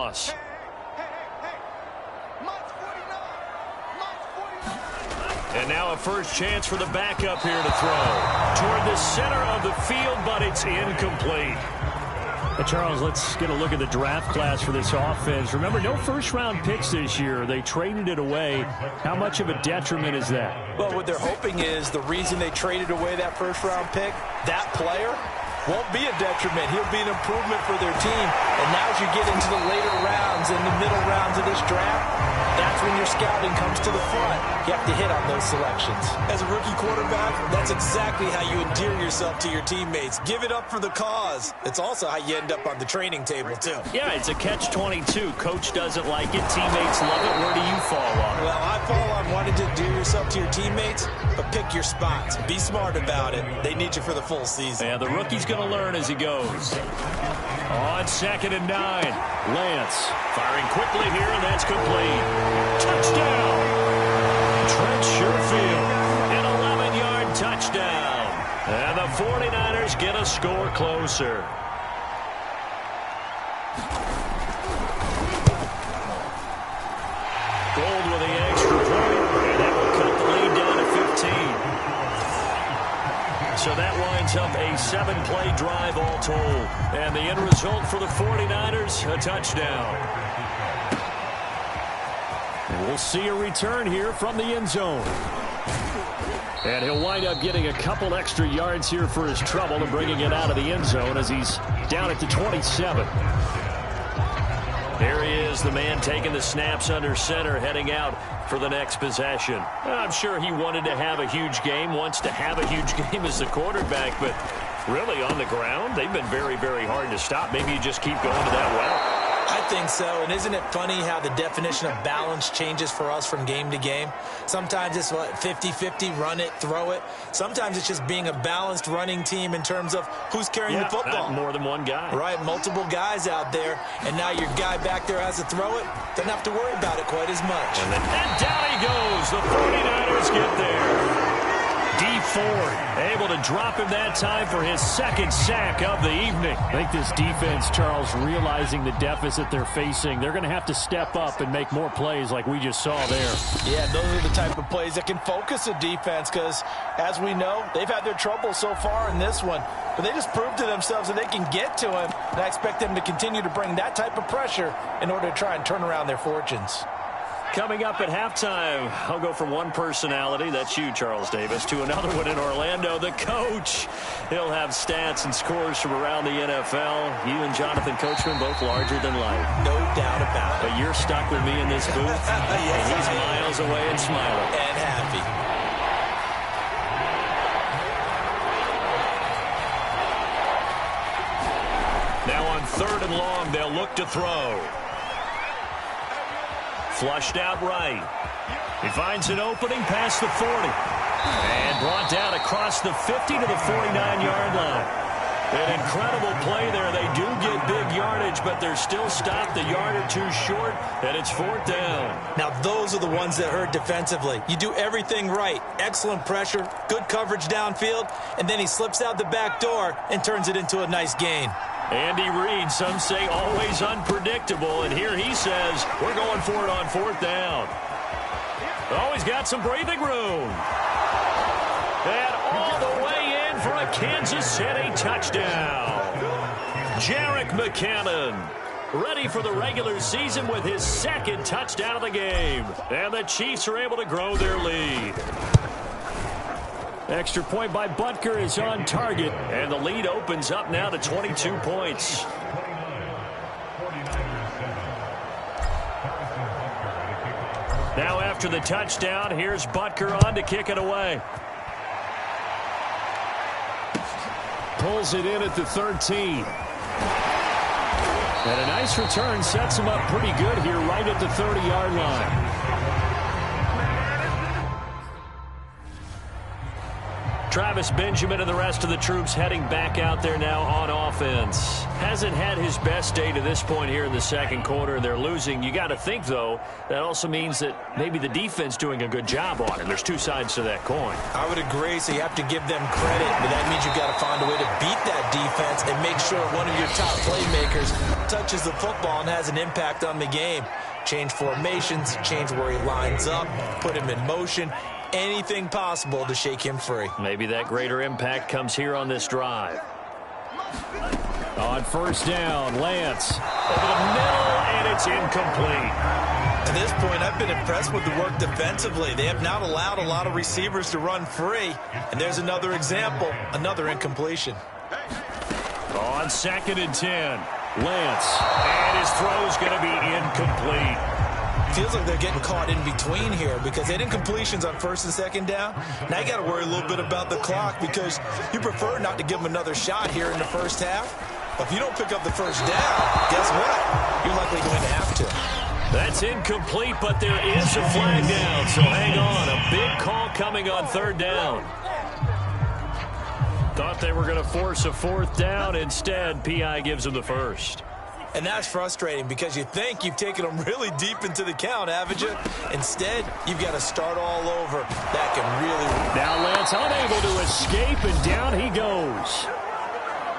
loss. And now a first chance for the backup here to throw. Toward the center of the field, but it's incomplete. Hey, Charles, let's get a look at the draft class for this offense. Remember, no first-round picks this year. They traded it away. How much of a detriment is that? Well, what they're hoping is the reason they traded away that first-round pick, that player won't be a detriment. He'll be an improvement for their team. And now as you get into the later rounds and the middle rounds of this draft, that's when your scouting comes to the front. You have to hit on those selections. As a rookie quarterback, that's exactly how you endear yourself to your teammates. Give it up for the cause. It's also how you end up on the training table, too. Yeah, it's a catch-22. Coach doesn't like it. Teammates love it. Where do you fall on it? Well, I fall on wanting to endear yourself to your teammates, but pick your spots. Be smart about it. They need you for the full season. Yeah, the rookie's going to learn as he goes. On 2nd and 9, Lance firing quickly here, and that's complete. Touchdown! Trent Sherfield, an 11-yard touchdown. And the 49ers get a score closer. Gold with the extra point, and that will cut the lead down to 15. So that winds up a 7-play drive all told. And the end result for the 49ers, a touchdown. We'll see a return here from the end zone. And he'll wind up getting a couple extra yards here for his trouble and bringing it out of the end zone as he's down at the 27. There he is, the man taking the snaps under center, heading out for the next possession. I'm sure he wanted to have a huge game, wants to have a huge game as the quarterback, but really on the ground, they've been very, very hard to stop. Maybe you just keep going to that well. I think so, and isn't it funny how the definition of balance changes for us from game to game? Sometimes it's 50-50, run it, throw it. Sometimes it's just being a balanced running team in terms of who's carrying the football. Not more than one guy. Right, multiple guys out there, and now your guy back there has to throw it. Doesn't have to worry about it quite as much. And down he goes. The 49ers get there. D Ford able to drop him that time for his second sack of the evening. I think this defense, Charles, realizing the deficit they're facing, they're going to have to step up and make more plays like we just saw there. Yeah, those are the type of plays that can focus a defense because, as we know, they've had their trouble so far in this one. But they just proved to themselves that they can get to him, and I expect them to continue to bring that type of pressure in order to try and turn around their fortunes. Coming up at halftime, I'll go from one personality, that's you, Charles Davis, to another one in Orlando, the coach. He'll have stats and scores from around the NFL. You and Jonathan Coachman both larger than life. No doubt about it. But you're stuck with me in this booth, yes, and he's miles away and smiling. And happy. Now on 3rd and long, they'll look to throw. Flushed out right. He finds an opening past the 40. And brought down across the 50 to the 49-yard line. An incredible play there. They do get big yardage, but they're still stopped a yard or two short, and it's 4th down. Now, those are the ones that hurt defensively. You do everything right. Excellent pressure, good coverage downfield, and then he slips out the back door and turns it into a nice gain. Andy Reid, some say always unpredictable, and here he says, we're going for it on 4th down. Oh, he's got some breathing room. And all the way in for a Kansas City touchdown. Jerick McKinnon, ready for the regular season with his 2nd touchdown of the game. And the Chiefs are able to grow their lead. Extra point by Butker is on target, and the lead opens up now to 22 points. Now after the touchdown, here's Butker on to kick it away. Pulls it in at the 13. And a nice return sets him up pretty good here right at the 30-yard line. Travis Benjamin and the rest of the troops heading back out there now on offense. Hasn't had his best day to this point here in the second quarter. They're losing. You got to think, though, that also means that maybe the defense doing a good job on him. There's two sides to that coin. I would agree, so you have to give them credit, but that means you've got to find a way to beat that defense and make sure one of your top playmakers touches the football and has an impact on the game. Change formations, change where he lines up, put him in motion, anything possible to shake him free. Maybe that greater impact comes here on this drive. On first down, Lance. Over the middle, and it's incomplete. At this point, I've been impressed with the work defensively. They have not allowed a lot of receivers to run free. And there's another example, another incompletion. On 2nd and 10, Lance. And his throw's going to be incomplete. Feels like they're getting caught in between here because they had incompletions on 1st and 2nd down. Now you got to worry a little bit about the clock because you prefer not to give them another shot here in the first half. But if you don't pick up the first down, guess what? You're likely going to have to. That's incomplete, but there is a flag down, so hang on. A big call coming on 3rd down. Thought they were going to force a 4th down. Instead, P.I. gives them the first. And that's frustrating because you think you've taken them really deep into the count, haven't you? Instead, you've got to start all over. That can really... Now Lance unable to escape, and down he goes.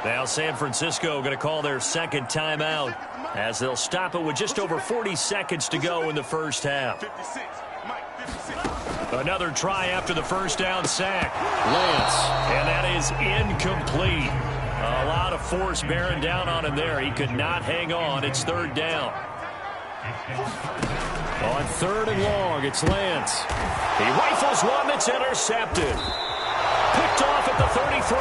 Now San Francisco going to call their second timeout as they'll stop it with just over 40 seconds to go in the first half. Another try after the first down sack. Lance. And that is incomplete. A lot of force bearing down on him there. He could not hang on. It's 3rd down. On 3rd and long, it's Lance. He rifles one that's intercepted. Picked off at the 33.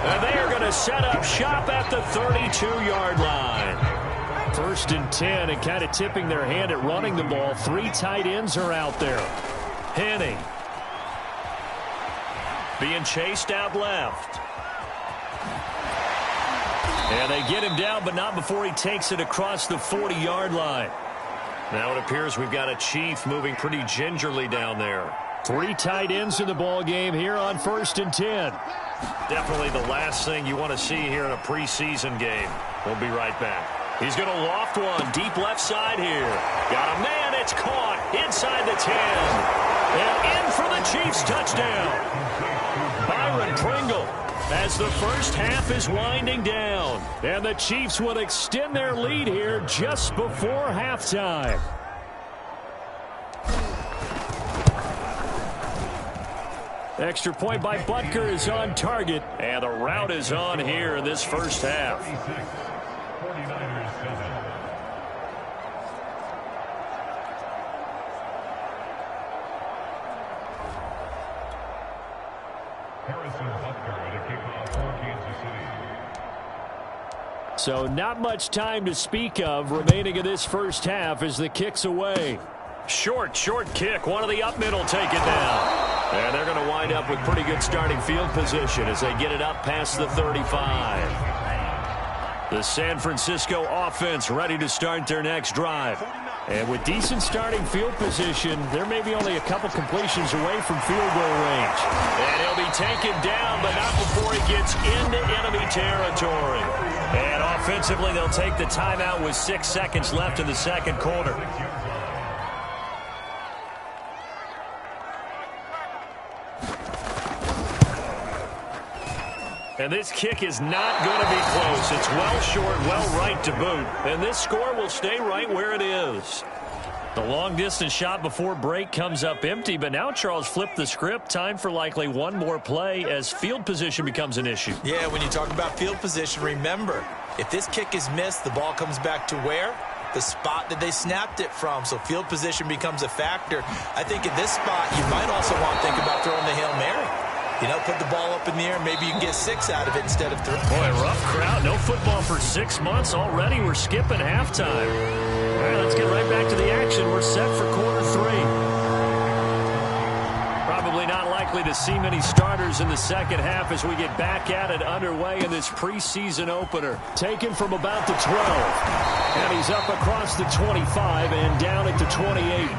And they are going to set up shop at the 32-yard line. 1st and 10, and kind of tipping their hand at running the ball. 3 tight ends are out there. Henning. Being chased out left. And they get him down, but not before he takes it across the 40-yard line. Now it appears we've got a Chief moving pretty gingerly down there. 3 tight ends in the ball game here on 1st and 10. Definitely the last thing you want to see here in a preseason game. We'll be right back. He's going to loft one deep left side here. Got a man. It's caught inside the 10. And in for the Chiefs touchdown. Byron Pringle as the first half is winding down. And the Chiefs will extend their lead here just before halftime. Extra point by Butker is on target. And the route is on here in this first half. So not much time to speak of remaining in this first half as the kick's away. Short kick. One of the up middle take it down. And they're going to wind up with pretty good starting field position as they get it up past the 35. The San Francisco offense ready to start their next drive. And with decent starting field position, there may be only a couple completions away from field goal range. And he'll be taken down, but not before he gets into enemy territory. And offensively, they'll take the timeout with 6 seconds left in the second quarter. And this kick is not going to be close. It's well short, well right to boot. And this score will stay right where it is. The long-distance shot before break comes up empty, but now Charles flipped the script. Time for likely one more play as field position becomes an issue. Yeah, when you talk about field position, remember, if this kick is missed, the ball comes back to where? The spot that they snapped it from. So field position becomes a factor. I think at this spot, you might also want to think about throwing the Hail Mary. You know, put the ball up in the air. Maybe you can get 6 out of it instead of 3. Boy, rough crowd. No football for 6 months already. We're skipping halftime. All right, let's get right back to the action. We're set for quarter 3. Probably not likely to see many starters in the second half as we get back at it underway in this preseason opener. Taken from about the 12. And he's up across the 25 and down at the 28.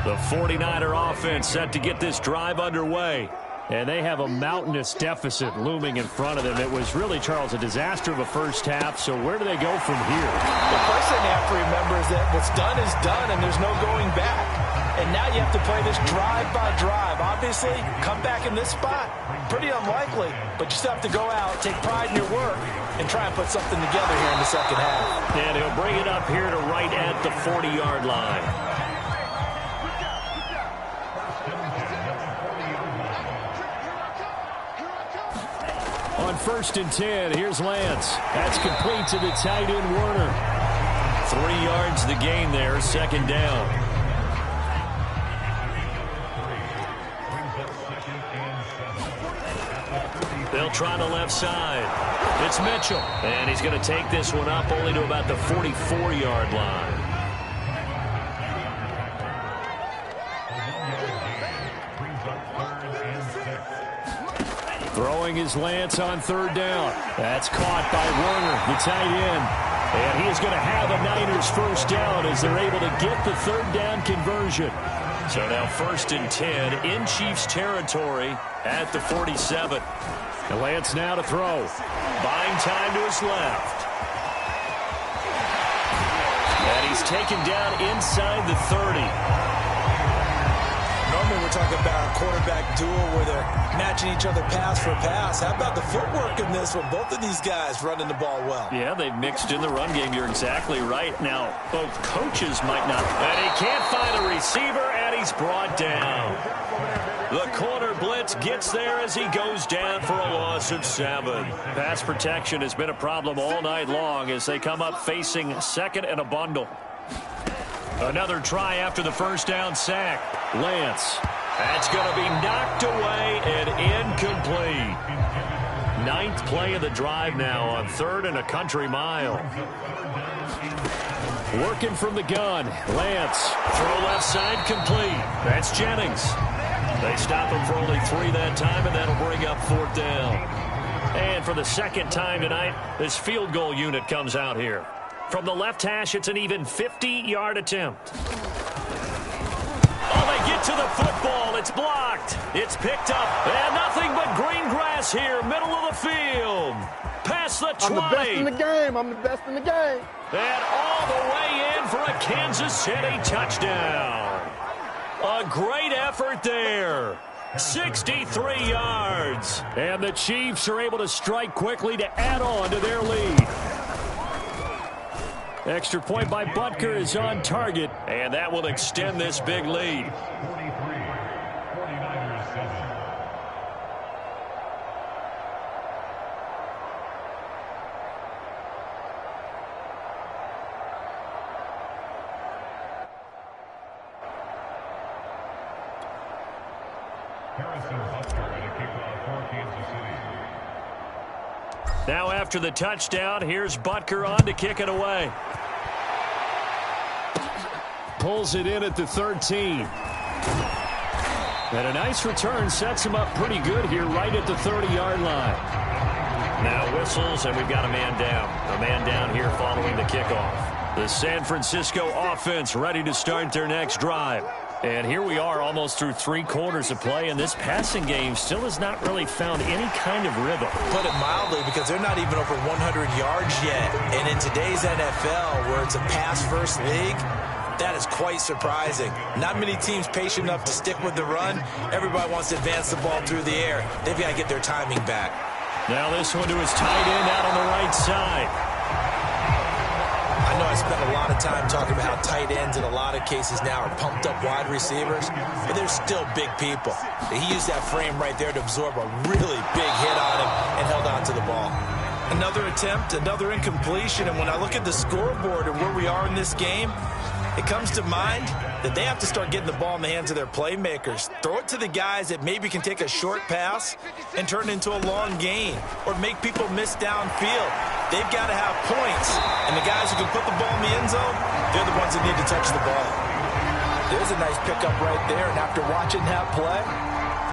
The 49er offense set to get this drive underway. And they have a mountainous deficit looming in front of them. It was really, Charles, a disaster of a first half. So where do they go from here? The first thing they have to remember is that what's done is done, and there's no going back. And now you have to play this drive by drive. Obviously, come back in this spot, pretty unlikely. But you still have to go out, take pride in your work, and try and put something together here in the second half. And he'll bring it up here to right at the 40-yard line. On 1st and 10, here's Lance. That's complete to the tight end, Werner. 3 yards the gain there, second down. They'll try the left side. It's Mitchell. And he's going to take this one up only to about the 44-yard line. Throwing his Lance on 3rd down. That's caught by Werner, the tight end. And he is going to have a Niners first down as they're able to get the 3rd down conversion. So now 1st and 10 in Chiefs territory at the 47. And Lance now to throw. Buying time to his left. And he's taken down inside the 30. Normally we're talking about a quarterback duel where they're matching each other pass for pass. How about the footwork in this one? Both of these guys running the ball well. Yeah, they've mixed in the run game. You're exactly right. Now, both coaches might not. And he can't find a receiver, and he's brought down. The corner blitz gets there as he goes down for a loss of 7. Pass protection has been a problem all night long as they come up facing 2nd and a bundle. Another try after the first down sack. Lance. That's going to be knocked away and incomplete. 9th play of the drive now on 3rd and a country mile. Working from the gun. Lance. Throw left side complete. That's Jennings. They stop him for only 3 that time, and that'll bring up 4th down. And for the 2nd time tonight, this field goal unit comes out here. From the left hash, it's an even 50-yard attempt. Oh, they get to the football. It's blocked. It's picked up. And nothing but green grass here, middle of the field. Past the 20. I'm the best in the game. I'm the best in the game. And all the way in for a Kansas City touchdown. A great effort there. 63 yards. And the Chiefs are able to strike quickly to add on to their lead. Extra point by Butker is on target. And that will extend this big lead. Now after the touchdown, here's Butker on to kick it away. Pulls it in at the 13. And a nice return sets him up pretty good here right at the 30-yard line. Now whistles, and we've got a man down. A man down here following the kickoff. The San Francisco offense ready to start their next drive. And here we are almost through 3 quarters of play, and this passing game still has not really found any kind of rhythm. Put it mildly, because they're not even over 100 yards yet. And in today's NFL, where it's a pass-first league, that is quite surprising. Not many teams patient enough to stick with the run. Everybody wants to advance the ball through the air. They've got to get their timing back. Now this one to his tight end out on the right side. I know I spent a lot of time talking about how tight ends in a lot of cases now are pumped up wide receivers, but they're still big people. He used that frame right there to absorb a really big hit on him and held on to the ball. Another attempt, another incompletion, and when I look at the scoreboard and where we are in this game, it comes to mind that they have to start getting the ball in the hands of their playmakers. Throw it to the guys that maybe can take a short pass and turn it into a long gain or make people miss downfield. They've got to have points, and the guys who can put the ball in the end zone, they're the ones that need to touch the ball. There's a nice pickup right there, and after watching that play,